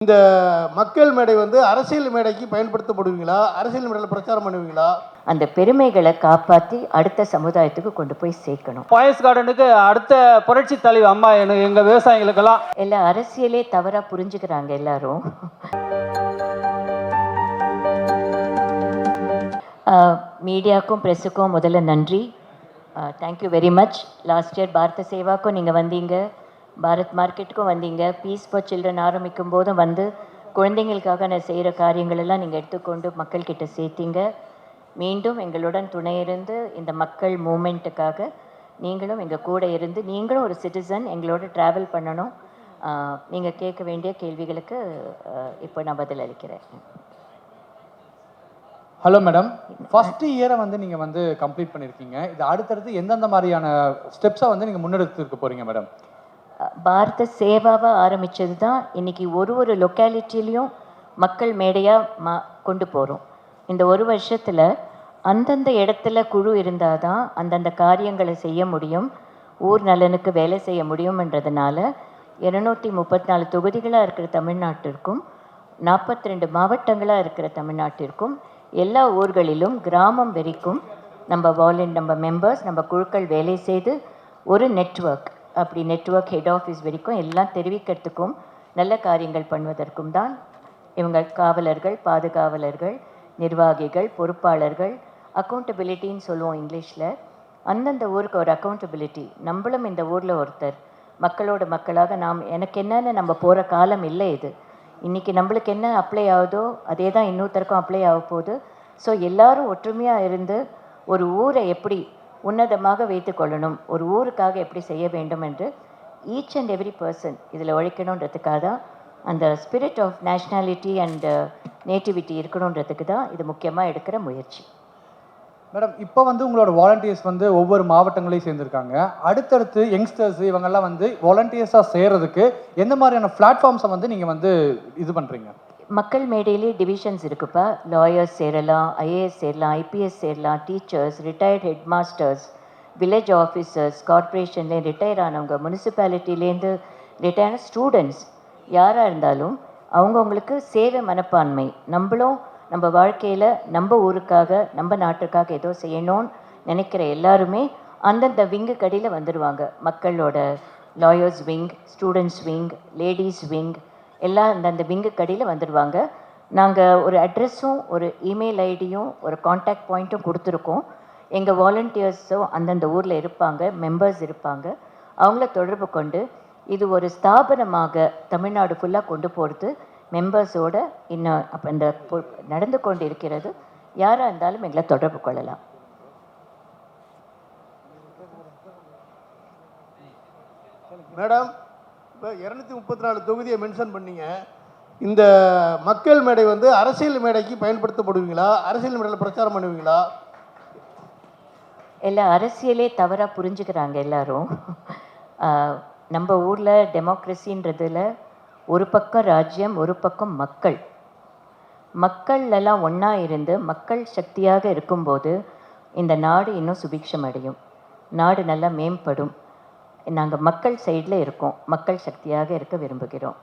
இந்த மக்கள் மேடை வந்து அரசியல் மேடைக்கு பயன்படுத்தப்படுவீங்களா? அரசியல் மேடையில் பிரச்சாரம் பண்ணுவீங்களா? அந்த பெருமைகளை காப்பாற்றி அடுத்த சமுதாயத்துக்கு கொண்டு போய் சேர்க்கணும். பாயஸ் கார்டனுக்கு அடுத்த புரட்சி தலைவி அம்மா எங்கள் விவசாயிகளுக்கெல்லாம் எல்லாம் அரசியலே தவறாக புரிஞ்சுக்கிறாங்க எல்லாரும். மீடியாவுக்கும் ப்ரெஸ்ஸுக்கும் முதல்ல நன்றி. Thank you very much. Last year பாரத சேவாக்கும் நீங்கள் வந்தீங்க, பாரத் மார்க்கெட்டுக்கும் வந்தீங்க, பீஸ் ஃபார் சில்ட்ரன் ஆரம்பிக்கும் போதும் வந்து குழந்தைங்களுக்காக நான் செய்கிற காரியங்களெல்லாம் நீங்கள் எடுத்துக்கொண்டு மக்கள்கிட்ட சேர்த்தீங்க. மீண்டும் எங்களுடன் துணை இருந்து இந்த மக்கள் மூமெண்ட்டுக்காக நீங்களும் எங்கள் கூட இருந்து நீங்களும் ஒரு சிட்டிசன் எங்களோட ட்ராவல் பண்ணணும். நீங்கள் கேட்க வேண்டிய கேள்விகளுக்கு இப்போ நான் பதில் அளிக்கிறேன். ஹலோ மேடம், ஃபர்ஸ்ட் இயரை வந்து நீங்கள் வந்து கம்ப்ளீட் பண்ணியிருக்கீங்க. இது அடுத்தடுத்து எந்தெந்த மாதிரியான ஸ்டெப்ஸை வந்து நீங்கள் முன்னெடுத்துருக்க போகிறீங்க மேடம்? பாரத சேவாவாக ஆரம்பித்தது தான் இன்றைக்கி ஒரு லொக்காலிட்டிலையும் மக்கள் மேடையாக கொண்டு போகிறோம். இந்த ஒரு வருஷத்தில் அந்தந்த இடத்துல குழு இருந்தால் தான் அந்தந்த காரியங்களை செய்ய முடியும், ஊர் நலனுக்கு வேலை செய்ய முடியும்ன்றதுனால 234 தொகுதிகளாக இருக்கிற தமிழ்நாட்டிற்கும் 42 மாவட்டங்களாக இருக்கிற தமிழ்நாட்டிற்கும் எல்லா ஊர்களிலும் கிராமம் வரைக்கும் நம்ம மெம்பர்ஸ் நம்ம குழுக்கள் வேலை செய்து ஒரு நெட்வொர்க், அப்படி நெட்வொர்க் ஹெட் ஆஃபீஸ் வரைக்கும் எல்லாம் தெரிவிக்கிறதுக்கும் நல்ல காரியங்கள் பண்ணுவதற்கும் தான் இவங்க காவலர்கள், பாதுகாவலர்கள், நிர்வாகிகள், பொறுப்பாளர்கள், அக்கௌண்டபிலிட்டின்னு சொல்லுவோம் இங்கிலீஷில். அந்தந்த ஊருக்கு ஒரு அக்கௌண்டபிலிட்டி. நம்மளும் இந்த ஊரில் ஒருத்தர், மக்களோட மக்களாக நாம் எனக்கு என்னன்னு நம்ம போகிற காலம் இல்லை இது. இன்றைக்கி நம்மளுக்கு என்ன அப்ளை ஆகுதோ அதே தான் இன்னொருத்தருக்கும் அப்ளை ஆக போகுது. ஸோ எல்லோரும் ஒற்றுமையாக இருந்து ஒரு ஊரை எப்படி உன்னதமாக வைத்து கொள்ளணும், ஒரு ஊருக்காக எப்படி செய்ய வேண்டும் என்று ஈச் அண்ட் எவ்ரி பர்சன் இதில் உழைக்கணுன்றதுக்காக தான், அந்த spirit of nationality and nativity இருக்கணுன்றதுக்கு தான் இது முக்கியமாக எடுக்கிற முயற்சி. மேடம், இப்போ வந்து உங்களோட வாலண்டியர்ஸ் வந்து ஒவ்வொரு மாவட்டங்களையும் சேர்ந்துருக்காங்க. அடுத்தடுத்து யங்ஸ்டர்ஸ் இவங்கெல்லாம் வந்து வாலண்டியர்ஸாக சேர்கிறதுக்கு எந்த மாதிரியான பிளாட்ஃபார்ம்ஸை வந்து நீங்கள் வந்து இது பண்ணுறீங்க? மக்கள் மேடையிலே டிவிஷன்ஸ் இருக்குப்பா. லாயர்ஸ் சேரலாம், ஐஏஎஸ் சேரலாம், ஐபிஎஸ் சேரலாம், teachers, retired head masters, village officers, கார்ப்பரேஷன்லேருந்து ரிட்டையர் ஆனவங்க, முனிசிபாலிட்டிலேருந்து ரிட்டையர்ட் ஸ்டூடெண்ட்ஸ், யாராக இருந்தாலும் அவங்கவுங்களுக்கு சேவை மனப்பான்மை, நம்மளும் நம்ம வாழ்க்கையில் நம்ம ஊருக்காக நம்ம நாட்டுக்காக ஏதோ செய்யணும்னு நினைக்கிற எல்லாருமே அந்தந்த விங்கு கடியில் வந்துடுவாங்க. மக்களோட lawyers wing, students wing, ladies wing எல்லாம் அந்தந்த விங்கு கடியில் வந்துடுவாங்க. நாங்கள் ஒரு அட்ரெஸும் ஒரு இமெயில் ஐடியும் ஒரு காண்டாக்ட் பாயிண்ட்டும் கொடுத்துருக்கோம். எங்கள் வாலண்டியர்ஸும் அந்தந்த ஊரில் இருப்பாங்க, மெம்பர்ஸ் இருப்பாங்க. அவங்கள தொடர்பு கொண்டு இது ஒரு ஸ்தாபனமாக தமிழ்நாடு ஃபுல்லாக கொண்டு போகிறது மெம்பர்ஸோட இன்னும் அப்போ இந்த நடந்து கொண்டு இருக்கிறது. யாராக இருந்தாலும் எங்களை தொடர்பு கொள்ளலாம். மேடம், இப்போ 234 தொகுதியை மென்ஷன் பண்ணீங்க. இந்த மக்கள் மேடை வந்து அரசியல் மேடைக்கு பயன்படுத்தப்படுவீங்களா? அரசியல் மேடையில் பிரச்சாரம் பண்ணுவீங்களா? எல்லாம் அரசியலே தவறாக புரிஞ்சுக்கிறாங்க எல்லாரும். நம்ம ஊரில் டெமோக்ரஸின்றதில் ஒரு பக்கம் ராஜ்யம், ஒரு பக்கம் மக்கள். மக்கள் எல்லாம் ஒன்றா இருந்து மக்கள் சக்தியாக இருக்கும்போது இந்த நாடு இன்னும் சுபிக்ஷம் அடையும், நாடு நல்லா மேம்படும். நாங்கள் மக்கள் சைடில் இருக்கோம், மக்கள் சக்தியாக இருக்க விரும்புகிறோம்.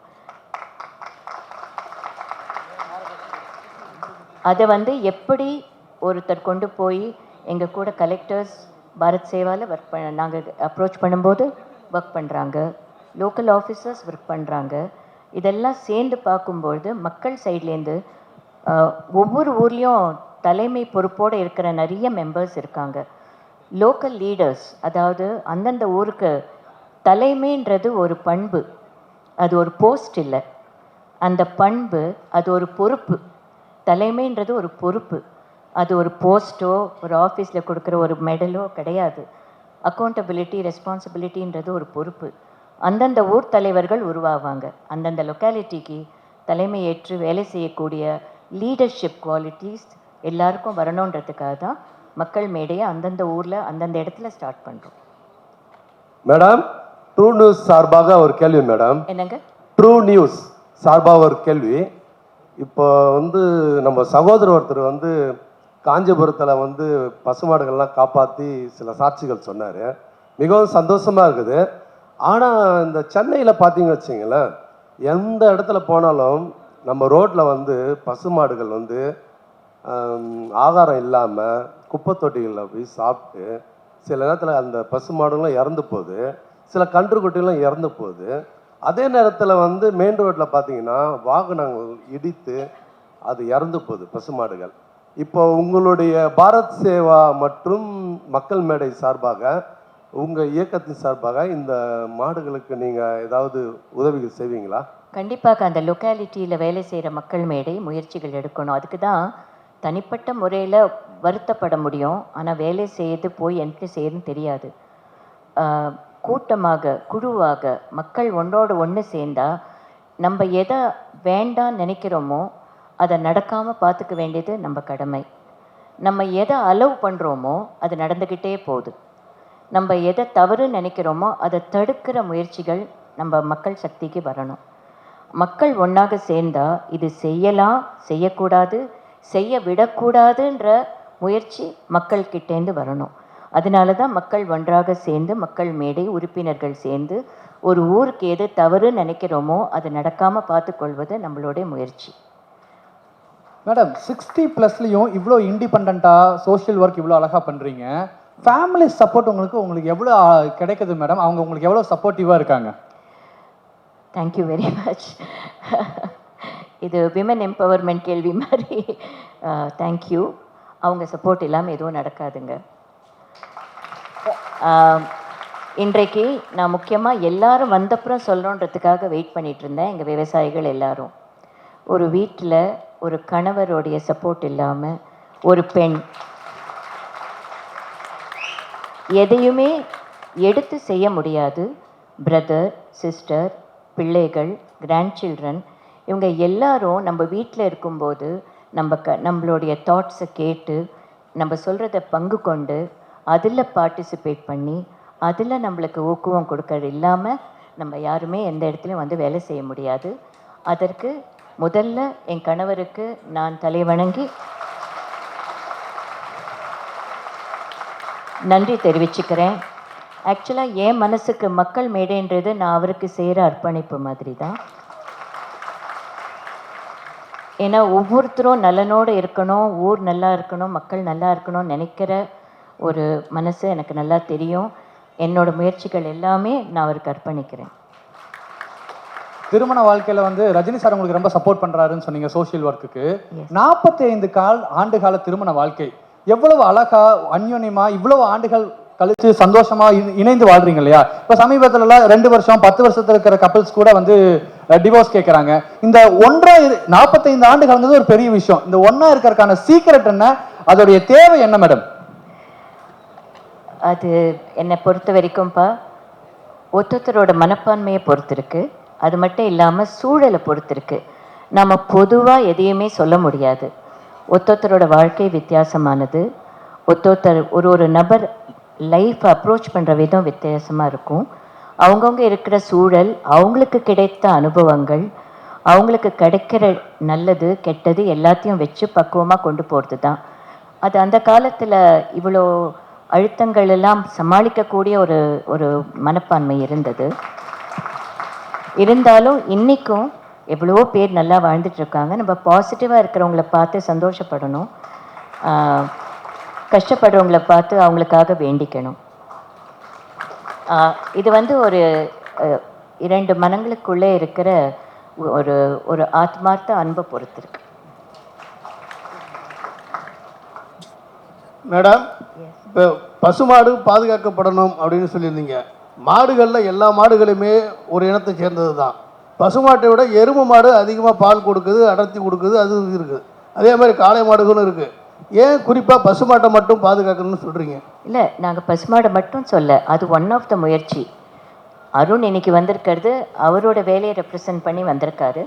அதை வந்து எப்படி ஒருத்தர் கொண்டு போய் எங்கள் கூட கலெக்டர்ஸ் பாரத் சேவாவில் ஒர்க் நாங்கள் அப்ரோச் பண்ணும்போது ஒர்க் பண்ணுறாங்க, லோக்கல் ஆஃபீஸர்ஸ் ஒர்க் பண்ணுறாங்க. இதெல்லாம் சேர்ந்து பார்க்கும்பொழுது மக்கள் சைட்லேருந்து ஒவ்வொரு ஊர்லேயும் தலைமை பொறுப்போடு இருக்கிற நிறைய மெம்பர்ஸ் இருக்காங்க. லோக்கல் லீடர்ஸ், அதாவது அந்தந்த ஊருக்கு தலைமைன்றது ஒரு பண்பு, அது ஒரு போஸ்ட் இல்லை, அந்த பண்பு அது ஒரு பொறுப்பு. தலைமைன்றது ஒரு பொறுப்பு, அது ஒரு போஸ்ட்டோ ஒரு ஆஃபீஸில் கொடுக்குற ஒரு மெடலோ கிடையாது. அக்கௌண்டபிலிட்டி, ரெஸ்பான்சிபிலிட்டின்றது ஒரு பொறுப்பு. அந்தந்த ஊர் தலைவர்கள் உருவாவாங்க. அந்தந்த லொக்காலிட்டிக்கு தலைமை ஏற்று வேலை செய்யக்கூடிய லீடர்ஷிப் குவாலிட்டிஸ் எல்லாருக்கும் வரணுன்றதுக்காக தான் மக்கள் மேடையை அந்தந்த ஊரில் அந்தந்த இடத்துல ஸ்டார்ட் பண்ணுறோம். மேடம், ட்ரூ நியூஸ் சார்பாக ஒரு கேள்வி மேடம். என்னங்க? ட்ரூ நியூஸ் சார்பாக ஒரு கேள்வி. இப்போ வந்து நம்ம சகோதரர் ஒருத்தர் வந்து காஞ்சிபுரத்தில் வந்து பசுமாடுகள்லாம் காப்பாற்றி சில சாட்சிகள் சொன்னார். மிகவும் சந்தோஷமாக இருக்குது. ஆனால் இந்த சென்னையில் பார்த்தீங்க வச்சிங்களேன், எந்த இடத்துல போனாலும் நம்ம ரோட்டில் வந்து பசுமாடுகள் வந்து ஆகாரம் இல்லாமல் குப்பை தொட்டிகளில் போய் சாப்பிட்டு சில நேரத்தில் அந்த பசுமாடுகளும் இறந்து போகுது, சில கன்றுக்குட்டிகளும் இறந்து போகுது. அதே நேரத்தில் வந்து மெயின் ரோட்டில் பார்த்தீங்கன்னா வாகனங்கள் இடித்து அது இறந்து போகுது பசுமாடுகள். இப்போ உங்களுடைய பாரத் சேவா மற்றும் மக்கள் மேடை சார்பாக, உங்கள் இயக்கத்தின் சார்பாக இந்த மாடுகளுக்கு நீங்கள் ஏதாவது உதவிகள் செய்வீங்களா? கண்டிப்பாக அந்த லொக்காலிட்டியில் வேலை செய்கிற மக்கள் மேடை முயற்சிகள் எடுக்கணும். அதுக்கு தான் தனிப்பட்ட முறையில் வருத்தப்பட முடியும், ஆனால் வேலை செய்து போய் எனக்கு செய்யணும்னு தெரியாது. கூட்டமாக குழுவாக மக்கள் ஒன்றோடு ஒன்று சேர்ந்தா நம்ம எதை வேண்டான்னு நினைக்கிறோமோ அதை நடக்காமல் பார்த்துக்க வேண்டியது நம்ம கடமை. நம்ம எதை அலோவ் பண்ணுறோமோ அது நடந்துக்கிட்டே போகுது. நம்ம எதை தவறுன்னு நினைக்கிறோமோ அதை தடுக்கிற முயற்சிகள் நம்ம மக்கள் சக்திக்கு வரணும். மக்கள் ஒன்றாக சேர்ந்தா இது செய்யலாம், செய்யக்கூடாது, செய்ய விடக்கூடாதுன்ற முயற்சி மக்கள்கிட்டேருந்து வரணும். அதனால தான் மக்கள் ஒன்றாக சேர்ந்து மக்கள் மேடை உறுப்பினர்கள் சேர்ந்து ஒரு ஊருக்கு எது தவறு நினைக்கிறோமோ அது நடக்காமல் பார்த்துக்கொள்வது நம்மளுடைய முயற்சி. மேடம் 60+லையும் இவ்வளோ இண்டிபெண்ட்டாக சோஷியல் ஒர்க் இவ்வளோ அழகாக பண்ணுறீங்க. ஃபேமிலி சப்போர்ட் உங்களுக்கு எவ்வளோ கிடைக்குது மேடம்? அவங்க உங்களுக்கு எவ்வளோ சப்போர்ட்டிவாக இருக்காங்க? Thank you very much. இது விமன் எம்பவர்மெண்ட் கேள்வி மாதிரி. தேங்க்யூ. அவங்க சப்போர்ட் இல்லாமல் எதுவும் நடக்காதுங்க. இன்றைக்கு நான் முக்கியமாக எல்லாரும் வந்தப்புறம் சொல்லணுன்றதுக்காக வெயிட் பண்ணிகிட்டு இருந்தேன். எங்கள் விவசாயிகள் எல்லாரும் ஒரு வீட்டில் ஒரு கணவருடைய சப்போர்ட் இல்லாமல் ஒரு பெண் எதையுமே எடுத்து செய்ய முடியாது. பிரதர், சிஸ்டர், பிள்ளைகள், கிராண்ட் சில்ட்ரன் இவங்க எல்லாரும் நம்ம வீட்டில் இருக்கும்போது நம்மளுடைய தாட்ஸை கேட்டு நம்ம சொல்கிறத பங்கு கொண்டு அதில் பார்ட்டிசிபேட் பண்ணி அதில் நம்மளுக்கு ஊக்குவம் கொடுக்கறது இல்லாமல் நம்ம யாருமே எந்த இடத்துலையும் வந்து வேலை செய்ய முடியாது. அதற்கு முதல்ல என் கணவருக்கு நான் தலை வணங்கி நன்றி தெரிவிச்சுக்கிறேன். ஆக்சுவலாக என் மனசுக்கு மக்கள் மேடைன்றது நான் அவருக்கு செய்கிற அர்ப்பணிப்பு மாதிரி தான். ஏன்னா ஒவ்வொருத்தரும் நலனோடு இருக்கணும், ஊர் நல்லா இருக்கணும், மக்கள் நல்லா இருக்கணும்னு நினைக்கிற ஒரு மனசு எனக்கு நல்லா தெரியும். என்னோட முயற்சிகள் எல்லாமே நான் அவருக்கு அர்ப்பணிக்கிறேன். திருமண வாழ்க்கையில் வந்து ரஜினி சார் உங்களுக்கு ரொம்ப சப்போர்ட் பண்ணுறாருன்னு சொன்னீங்க சோஷியல் ஒர்க்குக்கு. 45 ஆண்டு கால திருமண வாழ்க்கை எவ்வளவு அழகா அந்யோன்யமா இவ்வளவு ஆண்டுகள் கழிச்சு சந்தோஷமா இணைந்து வாழ்றீங்க இல்லையா? இப்போ சமீபத்துலலாம் 2 வருஷம் 10 வருஷத்துல இருக்கிற கப்பிள்ஸ் கூட வந்து டிவோர்ஸ் கேட்குறாங்க. இந்த 45 ஆண்டுகள் ஒரு பெரிய விஷயம். இந்த ஒன்றா இருக்கிறதுக்கான சீக்ரெட் என்ன, அதோடைய தேவை என்ன மேடம்? அது என்னை பொறுத்த வரைக்கும்ப்பா ஒருத்தரோட மனப்பான்மையை பொறுத்திருக்கு. அது மட்டும் இல்லாமல் சூழலை பொறுத்திருக்கு. நம்ம பொதுவாக எதையுமே சொல்ல முடியாது. ஒருத்தரோட வாழ்க்கை வித்தியாசமானது. ஒரு நபர் லைஃப் அப்ரோச் பண்ணுற விதம் வித்தியாசமாக இருக்கும். அவங்கவுங்க இருக்கிற சூழல், அவங்களுக்கு கிடைத்த அனுபவங்கள், அவங்களுக்கு கிடைக்கிற நல்லது கெட்டது எல்லாத்தையும் வச்சு பக்குவமாக கொண்டு போகிறது தான். அது அந்த காலத்தில் இவ்வளோ அழுத்தங்கள் எல்லாம் சமாளிக்கக்கூடிய ஒரு மனப்பான்மை இருந்தது. இருந்தாலும் இன்றைக்கும் எவ்வளவோ பேர் நல்லா வாழ்ந்துட்டுருக்காங்க. நம்ம பாசிட்டிவாக இருக்கிறவங்கள பார்த்து சந்தோஷப்படணும், கஷ்டப்படுறவங்கள பார்த்து அவங்களுக்காக வேண்டிக்கணும். இது வந்து ஒரு 2 மனங்களுக்குள்ளே இருக்கிற ஒரு ஆத்மார்த்த அன்பை பொறுத்திருக்கு. மேடம், இப்போ பசுமாடு பாதுகாக்கப்படணும் அப்படின்னு சொல்லியிருந்தீங்க. மாடுகளில் எல்லா மாடுகளுமே ஒரு இனத்தை சேர்ந்தது தான். பசுமாட்டை விட எருமை மாடு அதிகமாக பால் கொடுக்குது, அடர்த்தி கொடுக்குது, அது இருக்குது. அதே மாதிரி காளை மாடுகளும் இருக்குது. ஏன் குறிப்பாக பசுமாட்டை மட்டும் பாதுகாக்கணும்னு சொல்கிறீங்க? இல்லை, நாங்கள் பசுமாடை மட்டும் சொல்ல, அது ஒன் ஆஃப் த முயற்சி. அருண் இன்னைக்கு வந்திருக்கிறது அவரோட வேலையை ரெப்ரசன்ட் பண்ணி வந்திருக்காரு.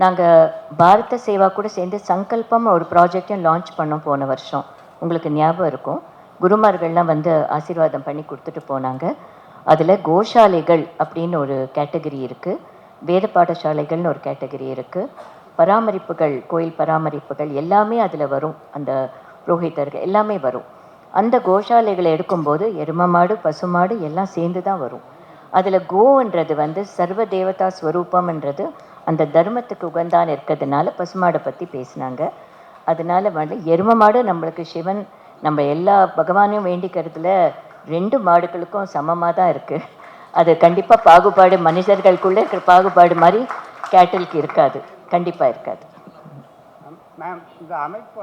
நாங்கள் பாரத சேவா கூட சேர்ந்து சங்கல்பம் ஒரு ப்ராஜெக்டையும் லான்ச் பண்ணோம் போன வருஷம். உங்களுக்கு ஞாபகம் இருக்கும், குருமார்கள்லாம் வந்து ஆசீர்வாதம் பண்ணி கொடுத்துட்டு போனாங்க. அதில் கோஷாலைகள் அப்படின்னு ஒரு கேட்டகரி இருக்குது, வேத பாடசாலைகள்னு ஒரு கேட்டகரி இருக்குது, பராமரிப்புகள், கோயில் பராமரிப்புகள் எல்லாமே அதில் வரும். அந்த புரோகிதர்கள் எல்லாமே வரும். அந்த கோஷாலைகளை எடுக்கும்போது எரும மாடு, பசுமாடு எல்லாம் சேர்ந்து தான் வரும். அதில் கோன்றது வந்து சர்வ தேவதா ஸ்வரூபம்ன்றது அந்த தர்மத்துக்கு உகந்தான் இருக்கிறதுனால பசுமாடை பற்றி பேசினாங்க. அதனால வந்து எரும மாடு நம்மளுக்கு சிவன் நம்ம எல்லா பகவானையும் வேண்டிக்கிறதுல 2 மாடுகளுக்கும் சமமாக தான் இருக்குது. அது கண்டிப்பாக பாகுபாடு மனிதர்களுக்குள்ளே இருக்கிற பாகுபாடு மாதிரி கேட்டலுக்கு இருக்காது, கண்டிப்பாக இருக்காது. மேம், இந்த அமைப்பு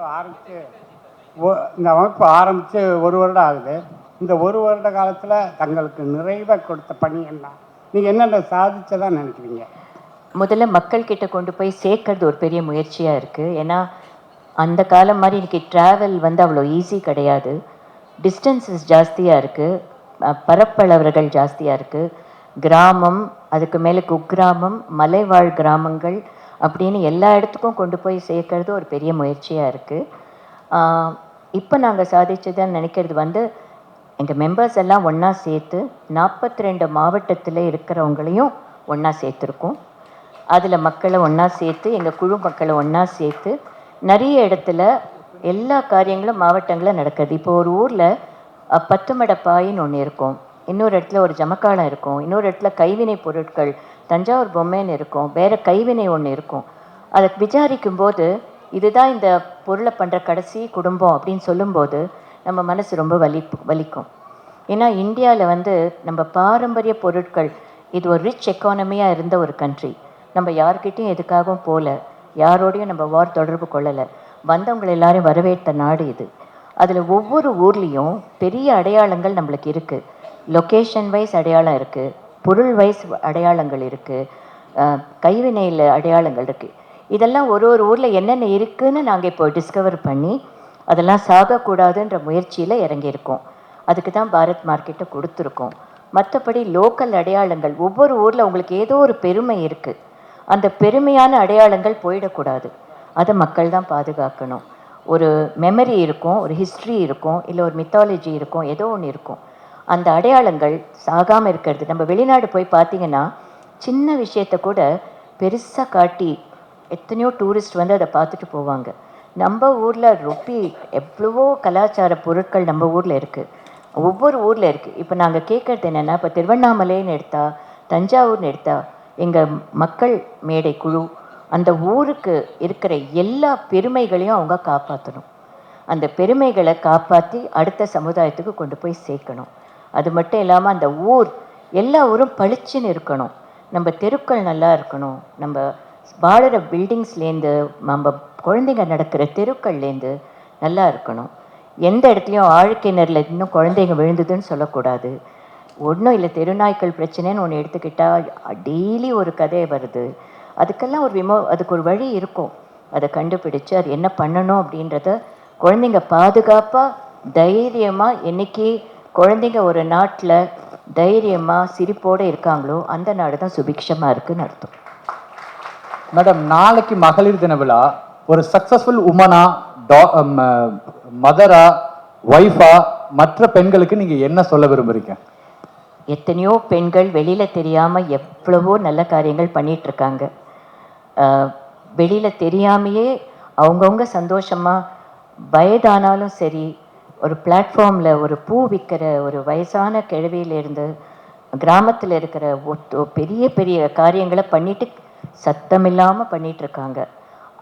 ஆரம்பித்து 1 வருடம் ஆகுது. இந்த 1 வருட காலத்தில் தங்களுக்கு நிறைவாக கொடுத்த பணி என்ன? நீங்கள் என்னென்ன சாதிச்சதாக நினைக்கிறீங்க? முதல்ல மக்கள்கிட்ட கொண்டு போய் சேர்க்கறது ஒரு பெரிய முயற்சியாக இருக்குது. ஏன்னா அந்த காலம் மாதிரி இன்றைக்கி ட்ராவல் வந்து அவ்வளோ ஈஸி கிடையாது. டிஸ்டன்சஸ் ஜாஸ்தியாக இருக்குது, பரப்பளவர்கள் ஜாஸ்தியாக இருக்குது. கிராமம், அதுக்கு மேலே குக்கிராமம், மலைவாழ் கிராமங்கள் அப்படின்னு எல்லா இடத்துக்கும் கொண்டு போய் சேர்க்கறது ஒரு பெரிய முயற்சியாக இருக்குது. இப்போ நாங்கள் சாதிச்சதுன்னு நினைக்கிறது வந்து எங்கள் மெம்பர்ஸ் எல்லாம் ஒன்றா சேர்த்து 42 மாவட்டத்தில் இருக்கிறவங்களையும் ஒன்றா சேர்த்துருக்கோம். அதில் மக்களை ஒன்றா சேர்த்து, எங்கள் குழு மக்களை ஒன்றா சேர்த்து நிறைய இடத்துல எல்லா காரியங்களும் மாவட்டங்களில் நடக்குது. இப்போ ஒரு ஊரில் 10 மடப்பாயின்னு ஒன்று இருக்கும், இன்னொரு இடத்துல ஒரு ஜமக்காலம் இருக்கும், இன்னொரு இடத்துல கைவினை பொருட்கள் தஞ்சாவூர் பொம்மைன்னு இருக்கும், வேறு கைவினை ஒன்று இருக்கும். அதை விசாரிக்கும்போது இதுதான் இந்த பொருளை பண்ணுற கடைசி குடும்பம் அப்படின்னு சொல்லும்போது நம்ம மனசு ரொம்ப வலிக்கும். ஏன்னா இந்தியாவில் வந்து நம்ம பாரம்பரிய பொருட்கள், இது ஒரு ரிச் எக்கானமியாக இருந்த ஒரு கண்ட்ரி. நம்ம யார்கிட்டையும் எதுக்காகவும் போகல, யாரோடையும் நம்ம வார் தொடர்பு கொள்ளலை, வந்தவங்களை எல்லாரையும் வரவேற்ற நாடு இது. அதில் ஒவ்வொரு ஊர்லேயும் பெரிய அடையாளங்கள் நம்மளுக்கு இருக்குது. லொக்கேஷன் வைஸ் அடையாளம் இருக்குது, பொருள் வைஸ் அடையாளங்கள் இருக்குது, கைவினையில் அடையாளங்கள் இருக்குது. இதெல்லாம் ஒரு ஊரில் என்னென்ன இருக்குதுன்னு நாங்கள் இப்போ டிஸ்கவர் பண்ணி அதெல்லாம் சாகக்கூடாதுன்ற முயற்சியில் இறங்கியிருக்கோம். அதுக்கு தான் பாரத் மார்க்கெட்டை கொடுத்துருக்கோம். மற்றபடி லோக்கல் அடையாளங்கள், ஒவ்வொரு ஊரில் உங்களுக்கு ஏதோ ஒரு பெருமை இருக்குது, அந்த பெருமையான அடையாளங்கள் போயிடக்கூடாது. அதை மக்கள் தான் பாதுகாக்கணும். ஒரு மெமரி இருக்கும், ஒரு ஹிஸ்ட்ரி இருக்கும், இல்லை ஒரு மித்தாலஜி இருக்கும், ஏதோ ஒன்று இருக்கும். அந்த அடையாளங்கள் சாகாமல் இருக்கிறது. நம்ம வெளிநாடு போய் பார்த்திங்கன்னா சின்ன விஷயத்தை கூட பெருசாக காட்டி எத்தனையோ டூரிஸ்ட் வந்து அதை பார்த்துட்டு போவாங்க. நம்ம ஊரில் எவ்வளவோ கலாச்சார பொருட்கள் நம்ம ஊரில் இருக்குது, ஒவ்வொரு ஊரில் இருக்குது. இப்போ நாங்கள் கேட்குறது என்னென்னா, இப்போ திருவண்ணாமலைன்னு எடுத்தால், தஞ்சாவூர்னு எடுத்தால், எங்கள் மக்கள் மேடை குழு அந்த ஊருக்கு இருக்கிற எல்லா பெருமைகளையும் அவங்க காப்பாற்றணும். அந்த பெருமைகளை காப்பாற்றி அடுத்த சமுதாயத்துக்கு கொண்டு போய் சேர்க்கணும். அது மட்டும் இல்லாமல் அந்த ஊர், எல்லா ஊரும் பளிச்சுன்னு இருக்கணும், நம்ம தெருக்கள் நல்லா இருக்கணும், நம்ம வாழுற பில்டிங்ஸ்லேருந்து நம்ம குழந்தைங்க நடக்கிற தெருக்கள்லேருந்து நல்லா இருக்கணும். எந்த இடத்துலையும் ஆழ்கிணறில் இன்னும் குழந்தைங்க விழுந்ததுன்னு சொல்லக்கூடாது. ஒன்றும் இல்லை, தெருநாய்க்கள் பிரச்சனைன்னு ஒன்று எடுத்துக்கிட்டால் டெய்லி ஒரு கதை வருது. அதுக்கெல்லாம் அதுக்கு ஒரு வழி இருக்கும். அதை கண்டுபிடிச்சு அது என்ன பண்ணணும் அப்படின்றத குழந்தைங்க பாதுகாப்பாக தைரியமாக, என்றைக்கு குழந்தைங்க ஒரு நாட்டில் தைரியமாக சிரிப்போடு இருக்காங்களோ அந்த நாடு தான் சுபிக்ஷமாக இருக்குதுன்னு அர்த்தம். மேடம், நாளைக்கு மகளிர் தின விழா, ஒரு சக்ஸஸ்ஃபுல் உமனா, மதரா, ஒய்ஃபா மற்ற பெண்களுக்கு நீங்கள் என்ன சொல்ல விரும்புகிறீங்க? எத்தனையோ பெண்கள் வெளியில் தெரியாமல் எவ்வளவோ நல்ல காரியங்கள் பண்ணிகிட்ருக்காங்க. வெளியில் தெரியாமையே அவங்கவுங்க சந்தோஷமாக, வயதானாலும் சரி, ஒரு பிளாட்ஃபார்மில் ஒரு பூ விற்கிற ஒரு வயசான கிழவியிலேருந்து கிராமத்தில் இருக்கிற பெரிய பெரிய காரியங்களை பண்ணிட்டு சத்தமில்லாமல் பண்ணிகிட்ருக்காங்க.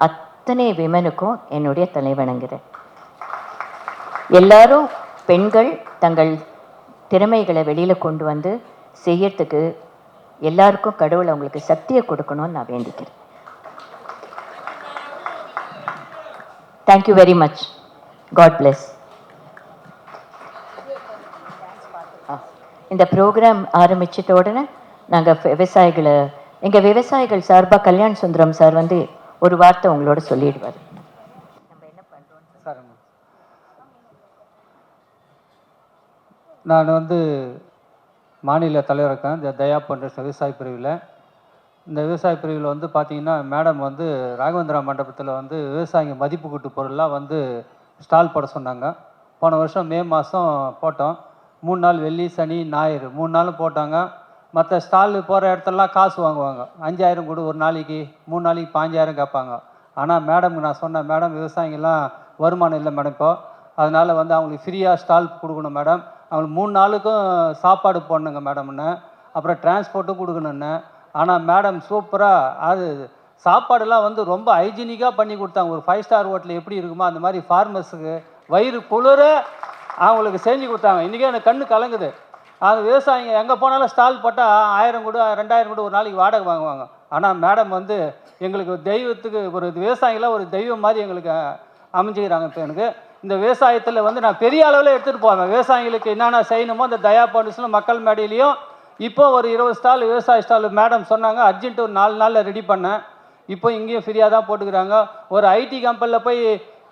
அத்தனை விமனுக்கும் என்னுடைய தலைவணங்குறேன். எல்லாரும் பெண்கள் தங்கள் திறமைகளை வெளியில் கொண்டு வந்து செய்யறதுக்கு எல்லாருக்கும் கடவுள் அவங்களுக்கு சக்தியை கொடுக்கணும்னு நான் வேண்டிக்கிறேன். Thank you very much. God bless. இந்த ப்ரோக்ராம் ஆரம்பிச்சிட்ட உடனே நாங்கள் எங்கள் விவசாயிகள் சார்பாக கல்யாண் சுந்தரம் சார் வந்து ஒரு வார்த்தை உங்களோட சொல்லிடுவார். நம்ம என்ன பண்ணுறோம் சார், நான் வந்து மாநில தலைவர் இருக்கேன் இந்த தயா பண்ற விவசாய பிரிவில். இந்த விவசாய பிரிவில் வந்து பார்த்தீங்கன்னா, மேடம் வந்து ராகவேந்திரா மண்டபத்தில் வந்து விவசாயிங்க மதிப்பு கூட்டு பொருள்லாம் வந்து ஸ்டால் போட சொன்னாங்க. போன வருஷம் மே மாதம் போட்டோம். 3 நாள் வெள்ளி சனி ஞாயிறு 3 நாளும் போட்டாங்க. மற்ற ஸ்டால் போகிற இடத்துலலாம் காசு வாங்குவாங்க. 5000 கொடு ஒரு நாளைக்கு, 3 நாளைக்கு 5000 கேட்பாங்க. ஆனால் மேடம்க்கு நான் சொன்னேன், மேடம் விவசாயிங்கெல்லாம் வருமானம் இல்லை மேடம் இப்போ, அதனால் வந்து அவங்களுக்கு ஃப்ரீயாக ஸ்டால் கொடுக்கணும் மேடம், அவங்களுக்கு 3 நாளுக்கும் சாப்பாடு போடணுங்க மேடம்னு. அப்புறம் டிரான்ஸ்போர்ட்டும் கொடுக்கணுன்னு. ஆனால் மேடம் சூப்பராக அது சாப்பாடெல்லாம் வந்து ரொம்ப ஹைஜீனிக்காக பண்ணி கொடுத்தாங்க. ஒரு 5 ஸ்டார் ஹோட்டல் எப்படி இருக்குமோ அந்த மாதிரி ஃபார்மர்ஸுக்கு வயிறு குளிர அவங்களுக்கு செஞ்சு கொடுத்தாங்க. இன்றைக்கே எனக்கு கண்ணு கலங்குது. அது விவசாயிங்க எங்கே போனாலும் ஸ்டால் போட்டால் 1000 கூட 2000 கூட ஒரு நாளைக்கு வாடகை வாங்குவாங்க. ஆனால் மேடம் வந்து எங்களுக்கு தெய்வத்துக்கு ஒரு விவசாயிகளாக ஒரு தெய்வம் மாதிரி எங்களுக்கு அமைஞ்சுக்கிறாங்க. இப்போ எனக்கு இந்த விவசாயத்தில் வந்து நான் பெரிய அளவில் எடுத்துகிட்டு போவேன். விவசாயிகளுக்கு என்னென்ன செய்யணுமோ இந்த தயா ஃபவுண்டேஷனில் மக்கள் மேடையிலையும் இப்போ ஒரு 20 ஸ்டால் விவசாய ஸ்டால் மேடம் சொன்னாங்க, அர்ஜென்ட் ஒரு 4 நாளில் ரெடி பண்ணேன். இப்போ இங்கேயும் ஃப்ரீயாக தான் போட்டுக்கிறாங்க. ஒரு ஐடி கம்பெனியில் போய்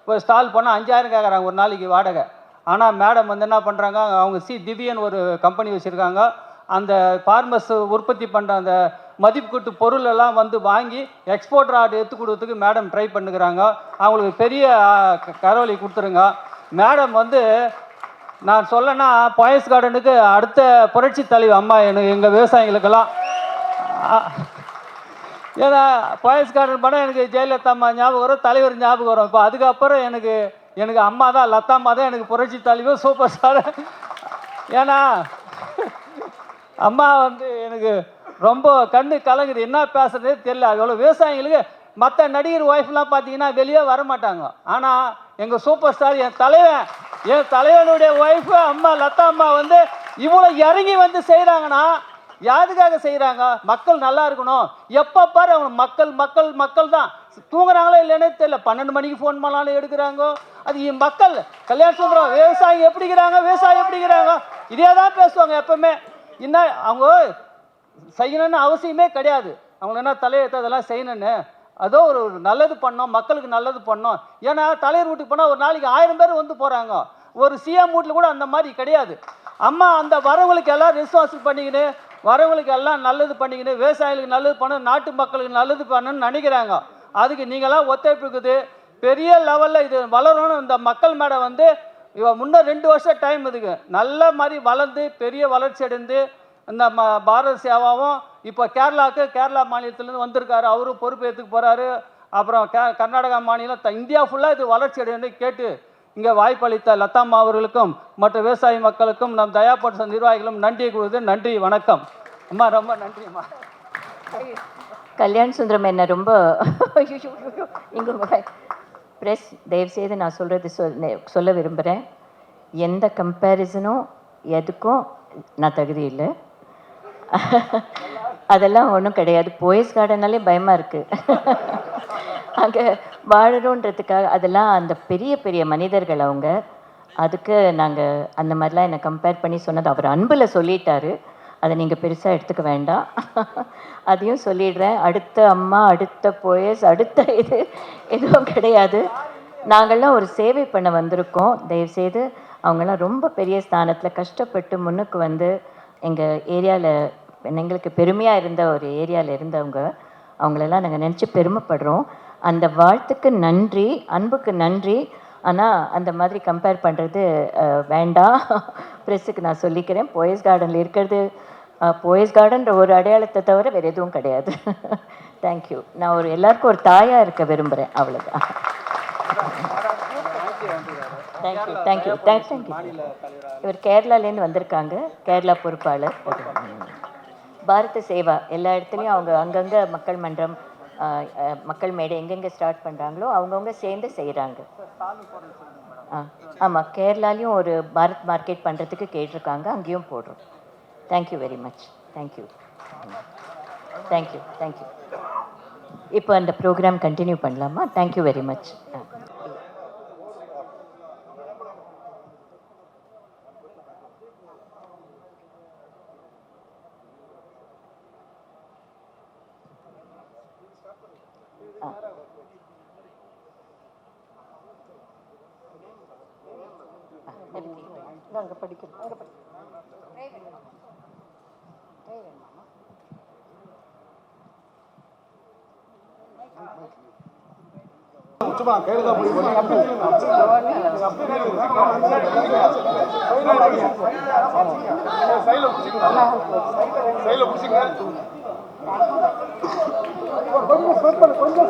ஒரு ஸ்டால் போனால் 5000 கேட்குறாங்க ஒரு நாளைக்கு வாடகை. ஆனால் மேடம் வந்து என்ன பண்ணுறாங்க, அவங்க திவ்யன் ஒரு கம்பெனி வச்சுருக்காங்க. அந்த ஃபார்மர்ஸ் உற்பத்தி பண்ணுற அந்த மதிப்புக்கூட்டு பொருள் எல்லாம் வந்து வாங்கி எக்ஸ்போர்ட் ஆர்டர் எடுத்து கொடுத்ததுக்கு மேடம் ட்ரை பண்ணுகிறாங்க. அவங்களுக்கு பெரிய கரவழி கொடுத்துருங்க. மேடம் வந்து நான் சொல்லனா பாயஸ் கார்டனுக்கு அடுத்த புரட்சி தலைவர் அம்மா எங்கள் விவசாயிகளுக்கெல்லாம். ஏன்னா பாயஸ் கார்டன் படம் எனக்கு ஜெயலலிதா அம்மா ஞாபகம் வரும், தலைவர் ஞாபகம் வரும். இப்போ அதுக்கப்புறம் எனக்கு அம்மா தான், லதா அம்மா தான் எனக்கு புரட்சி தலைவர், சூப்பர் ஸ்டார். ஏன்னா அம்மா வந்து எனக்கு ரொம்ப கண்ணு கலங்குது, என்ன பேசுறதே தெரியல. அவ்வளோ விவசாயிகளுக்கு மற்ற நடிகர் ஒய்ஃப்லாம் பார்த்தீங்கன்னா வெளியே வர மாட்டாங்க. ஆனால் எங்கள் சூப்பர் ஸ்டார் என் தலைவனுடைய ஒய்ஃபு அம்மா லதா அம்மா வந்து இவ்வளோ இறங்கி வந்து செய்கிறாங்கன்னா யாருக்காக செய்கிறாங்க? மக்கள் நல்லா இருக்கணும். எப்போ பாரு அவங்க மக்கள் மக்கள் மக்கள் தான். தூங்குறாங்களோ இல்லைன்னே தெரியல. 12 மணிக்கு ஃபோன் பண்ணாலும் எடுக்கிறாங்க. அது மக்கள் கல்யாண சுந்தரம் விவசாயி எப்படிங்கிறாங்க, விவசாயி எப்படிங்கிறாங்க, இதே தான் பேசுவாங்க எப்பவுமே. என்ன அவங்க செய்யணும்னு அவசியமே கிடையாது. அவங்க என்ன தலையெழுத்து அதெல்லாம் செய்யணுன்னு, அதோ ஒரு நல்லது பண்ணோம், மக்களுக்கு நல்லது பண்ணோம். ஏன்னா தலைவர் வீட்டுக்கு போனால் ஒரு நாளைக்கு 1000 பேர் வந்து போகிறாங்க. ஒரு சிஎம் வீட்டில் கூட அந்த மாதிரி கிடையாது. அம்மா அந்த வரவங்களுக்கு எல்லாம் ரெஸ்பான்சிபிள் பண்ணிக்கின்னு, வரவங்களுக்கு எல்லாம் நல்லது பண்ணிக்கின்னு, விவசாயிகளுக்கு நல்லது பண்ண, நாட்டு மக்களுக்கு நல்லது பண்ணணும்னு நினைக்கிறாங்க. அதுக்கு நீங்களாம் ஒத்துழைப்பு இருக்குது. பெரிய லெவலில் இது வளரணும். இந்த மக்கள் மேடை வந்து முன்னர் 2 வருஷம் டைம் இதுக்கு நல்ல மாதிரி வளர்ந்து பெரிய வளர்ச்சி அடைந்து இந்த பாரத சேவாவும் இப்போ கேரளா மாநிலத்திலேருந்து வந்திருக்காரு. அவரும் பொறுப்பேற்றுக்கு போகிறாரு. அப்புறம் கர்நாடகா மாநிலம் இந்தியா ஃபுல்லாக இது வளர்ச்சி அடைந்து கேட்டு இங்கே வாய்ப்பளித்த லதாம்மா அவர்களுக்கும் மற்ற விவசாய மக்களுக்கும் நம் தயா ஃபவுண்டேஷன் நிர்வாகிகளும் நன்றி கூறுவது. நன்றி, வணக்கம் அம்மா. ரொம்ப நன்றிம்மா. கல்யாண் சுந்தரம் என்ன ரொம்ப இங்கே ப்ரெஸ் தயவுசெய்து நான் சொல்கிறது சொல்ல விரும்புகிறேன். எந்த கம்பேரிசனும் எதுக்கும் நான் தகுதி இல்லை. அதெல்லாம் ஒன்றும் கிடையாது. போயஸ் கார்டனாலே பயமாக இருக்குது. அங்கே வாழறோன்றதுக்காக அதெல்லாம் அந்த பெரிய பெரிய மனிதர்கள் அவங்க. அதுக்கு நாங்கள் அந்த மாதிரிலாம் என்னை கம்பேர் பண்ணி சொன்னது அவர் அன்பில் சொல்லிட்டாரு. அதை நீங்கள் பெருசாக எடுத்துக்க வேண்டாம். அதையும் சொல்லிடுறேன். அடுத்த அம்மா, அடுத்த போயஸ், அடுத்த இது எதுவும் கிடையாது. நாங்கள்லாம் ஒரு சேவை பண்ண வந்திருக்கோம். தயவுசெய்து அவங்கெல்லாம் ரொம்ப பெரிய ஸ்தானத்தில் கஷ்டப்பட்டு முன்னுக்கு வந்து எங்கள் ஏரியாவில் எங்களுக்கு பெருமையாக இருந்த ஒரு ஏரியாவில் இருந்தவங்க. அவங்களெல்லாம் நாங்கள் நினச்சி பெருமைப்படுறோம். அந்த வாழ்த்துக்கு நன்றி, அன்புக்கு நன்றி. ஆனால் அந்த மாதிரி கம்பேர் பண்ணுறது வேண்டாம். ப்ரெஸ்ஸுக்கு நான் சொல்லிக்கிறேன். போயஸ் கார்டனில் இருக்கிறது போயஸ் கார்டன்ற ஒரு அடையாளத்தை தவிர வேறு எதுவும் கிடையாது. தேங்க்யூ. நான் எல்லாருக்கும் ஒரு தாயாக இருக்க விரும்புகிறேன், அவ்வளோதான். தேங்க்யூ. இவர் கேரளாலேருந்து வந்திருக்காங்க. கேரளா பொறுப்பாளர். பாரத சேவா எல்லா இடத்துலையும் அவங்க அங்கங்கே மக்கள் மன்றம், மக்கள் மேடை எங்கெங்கே ஸ்டார்ட் பண்ணுறாங்களோ அவங்கவுங்க சேர்ந்து செய்கிறாங்க. ஆமாம், கேரளாலையும் ஒரு பாரத் மார்க்கெட் பண்ணுறதுக்கு கேட்டிருக்காங்க, அங்கேயும் போடுறோம். Thank you very much. தேங்க்யூ. இப்போ அந்த ப்ரோக்ராம் கண்டினியூ பண்ணலாமா? Thank you very much. அங்கே படிக்கணும். கொஞ்சம்